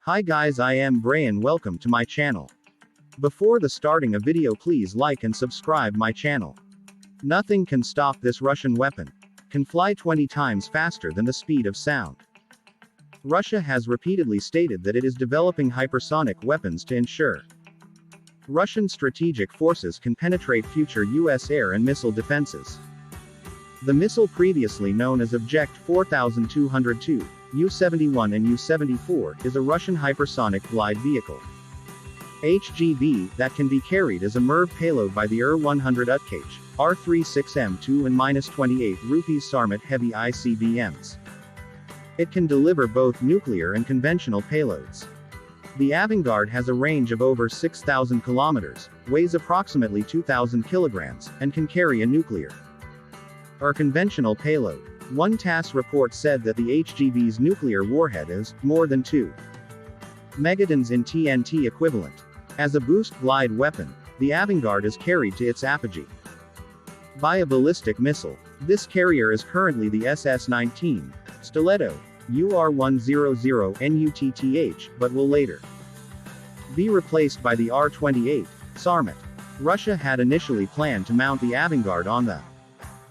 Hi guys, I am Bray and welcome to my channel. Before the starting a video, please like and subscribe my channel. Nothing can stop this Russian weapon. Can fly 20 times faster than the speed of sound. Russia has repeatedly stated that it is developing hypersonic weapons to ensure Russian strategic forces can penetrate future US air and missile defenses. The missile, previously known as Object 4202, U-71 and U-74, is a Russian hypersonic glide vehicle. HGV, that can be carried as a MIRV payload by the UR-100 Utkage, R-36M2 and -28 Rupees Sarmat heavy ICBMs. It can deliver both nuclear and conventional payloads. The Avangard has a range of over 6,000 kilometers, weighs approximately 2,000 kilograms, and can carry a nuclear or conventional payload. One TASS report said that the HGV's nuclear warhead is more than 2 megatons in TNT equivalent. As a boost glide weapon, the Avangard is carried to its apogee by a ballistic missile. This carrier is currently the SS-19 Stiletto UR-100 NUTTH, but will later be replaced by the R-28 Sarmat. Russia had initially planned to mount the Avangard on the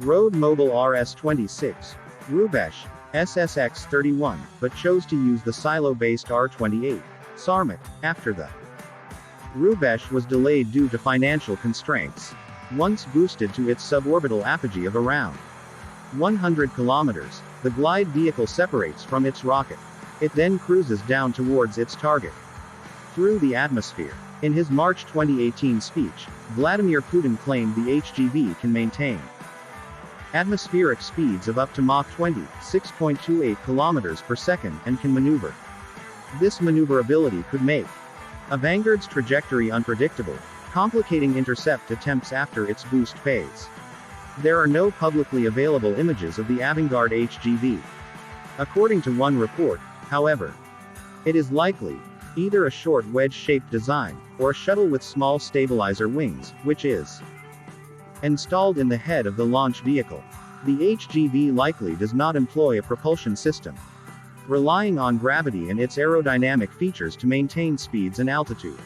Road Mobile RS-26 Rubesh SSX-31, but chose to use the silo-based R-28 Sarmat after the Rubesh was delayed due to financial constraints. Once boosted to its suborbital apogee of around 100 kilometers, the glide vehicle separates from its rocket. It then cruises down towards its target through the atmosphere. In his March 2018 speech, Vladimir Putin claimed the HGV can maintain atmospheric speeds of up to Mach 20, 6.28 kilometers per second, and can maneuver. This maneuverability could make Avangard's trajectory unpredictable, complicating intercept attempts after its boost phase. There are no publicly available images of the Avangard HGV. According to one report, however, it is likely either a short wedge-shaped design, or a shuttle with small stabilizer wings, which is installed in the head of the launch vehicle. The HGV likely does not employ a propulsion system, relying on gravity and its aerodynamic features to maintain speeds and altitude.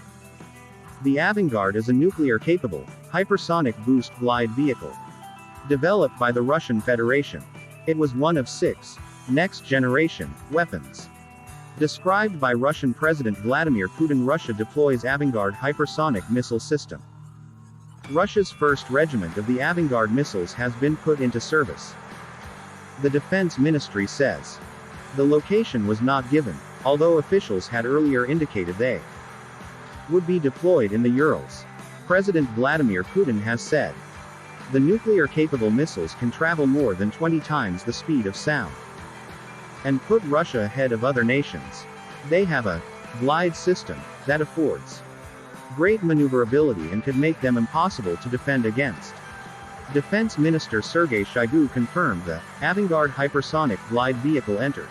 The Avangard is a nuclear-capable, hypersonic boost glide vehicle developed by the Russian Federation. It was one of 6 next-generation weapons described by Russian President Vladimir Putin. Russia deploys Avangard hypersonic missile system. Russia's first regiment of the Avangard missiles has been put into service. The Defense Ministry says the location was not given, although officials had earlier indicated they would be deployed in the Urals. President Vladimir Putin has said the nuclear-capable missiles can travel more than 20 times the speed of sound and put Russia ahead of other nations. They have a glide system that affords great maneuverability and could make them impossible to defend against. Defense Minister Sergei Shoigu confirmed the Avangard hypersonic glide vehicle entered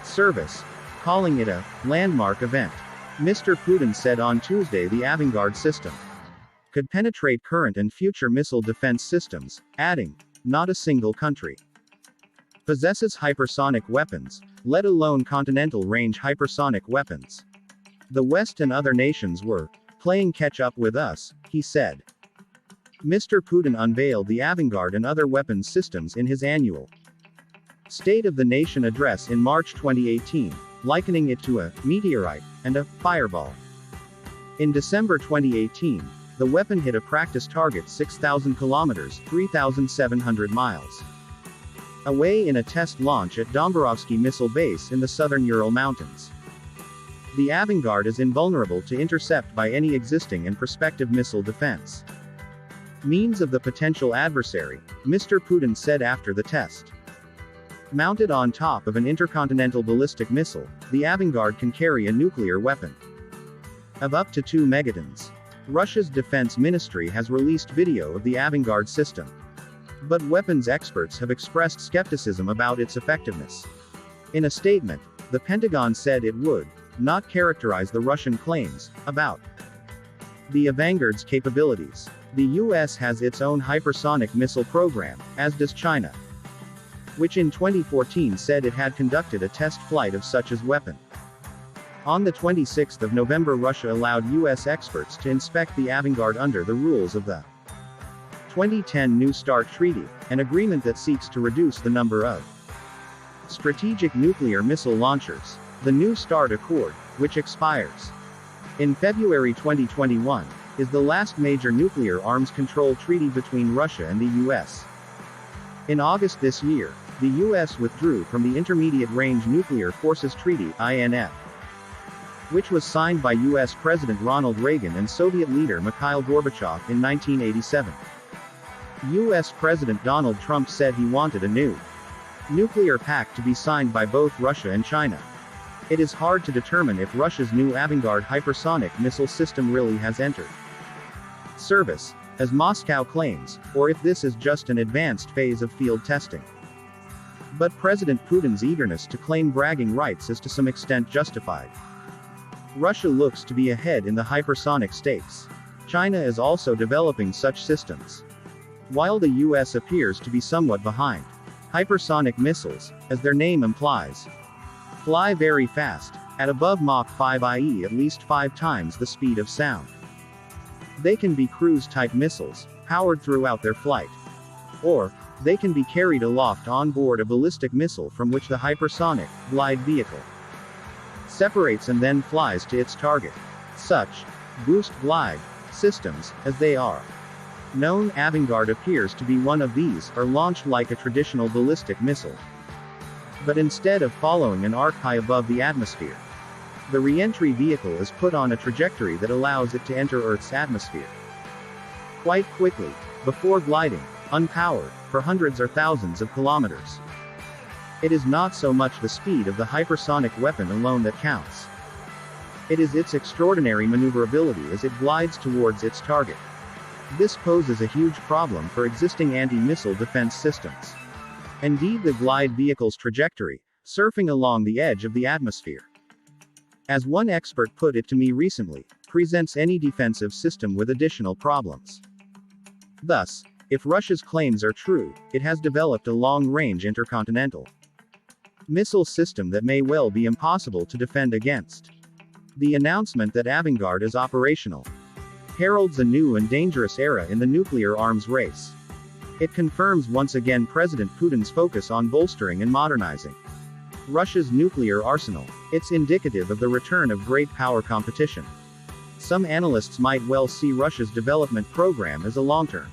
service, calling it a landmark event. Mr. Putin said on Tuesday the Avangard system could penetrate current and future missile defense systems, adding, "Not a single country possesses hypersonic weapons, let alone continental range hypersonic weapons. The West and other nations were playing catch-up with us," he said. Mr. Putin unveiled the Avangard and other weapons systems in his annual State of the Nation address in March 2018, likening it to a meteorite and a fireball. In December 2018, the weapon hit a practice target 6,000 kilometers, 3,700 miles away in a test launch at Dombarovsky Missile Base in the southern Ural Mountains. The Avangard is invulnerable to intercept by any existing and prospective missile defense means of the potential adversary, Mr. Putin said after the test. Mounted on top of an intercontinental ballistic missile, the Avangard can carry a nuclear weapon of up to 2 megatons. Russia's defense ministry has released video of the Avangard system, but weapons experts have expressed skepticism about its effectiveness. In a statement, the Pentagon said it would not characterize the Russian claims about the Avangard's capabilities. The US has its own hypersonic missile program, as does China, which in 2014 said it had conducted a test flight of such as weapon. On the 26th of November, Russia allowed US experts to inspect the avant-garde under the rules of the 2010 New START Treaty, an agreement that seeks to reduce the number of strategic nuclear missile launchers. The New START Accord, which expires in February 2021, is the last major nuclear arms control treaty between Russia and the US. In August this year, the US withdrew from the Intermediate Range Nuclear Forces Treaty, INF, which was signed by US President Ronald Reagan and Soviet leader Mikhail Gorbachev in 1987. US President Donald Trump said he wanted a new nuclear pact to be signed by both Russia and China. It is hard to determine if Russia's new avant-garde hypersonic missile system really has entered service, as Moscow claims, or if this is just an advanced phase of field testing. But President Putin's eagerness to claim bragging rights is to some extent justified. Russia looks to be ahead in the hypersonic stakes. China is also developing such systems, while the US appears to be somewhat behind. Hypersonic missiles, as their name implies, fly very fast, at above Mach 5, i.e. at least 5 times the speed of sound. They can be cruise-type missiles, powered throughout their flight. Or, they can be carried aloft on board a ballistic missile from which the hypersonic glide vehicle separates and then flies to its target. Such boost glide systems, as they are known, avant-garde appears to be one of these, are launched like a traditional ballistic missile. But instead of following an arc high above the atmosphere, the re-entry vehicle is put on a trajectory that allows it to enter Earth's atmosphere quite quickly, before gliding, unpowered, for hundreds or thousands of kilometers. It is not so much the speed of the hypersonic weapon alone that counts. It is its extraordinary maneuverability as it glides towards its target. This poses a huge problem for existing anti-missile defense systems. Indeed, the glide vehicle's trajectory, surfing along the edge of the atmosphere, as one expert put it to me recently, presents any defensive system with additional problems. Thus, if Russia's claims are true, it has developed a long-range intercontinental missile system that may well be impossible to defend against. The announcement that avant-garde is operational heralds a new and dangerous era in the nuclear arms race. It confirms once again President Putin's focus on bolstering and modernizing Russia's nuclear arsenal. It's indicative of the return of great power competition. Some analysts might well see Russia's development program as a long-term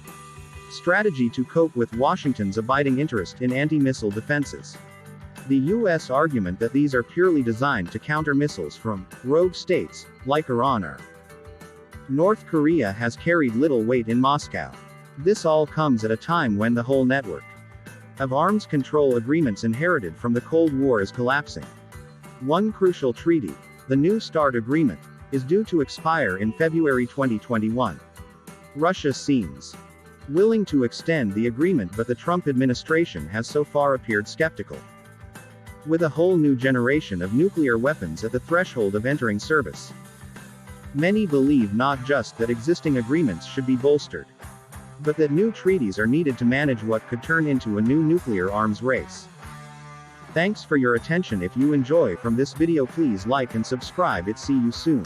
strategy to cope with Washington's abiding interest in anti-missile defenses. The US argument that these are purely designed to counter missiles from rogue states, like Iran or North Korea, has carried little weight in Moscow. This all comes at a time when the whole network of arms control agreements inherited from the Cold War is collapsing. One crucial treaty, the New START Agreement, is due to expire in February 2021. Russia seems willing to extend the agreement, but the Trump administration has so far appeared skeptical. With a whole new generation of nuclear weapons at the threshold of entering service, many believe not just that existing agreements should be bolstered, but that new treaties are needed to manage what could turn into a new nuclear arms race. Thanks for your attention. If you enjoy from this video, please like and subscribe. See you soon.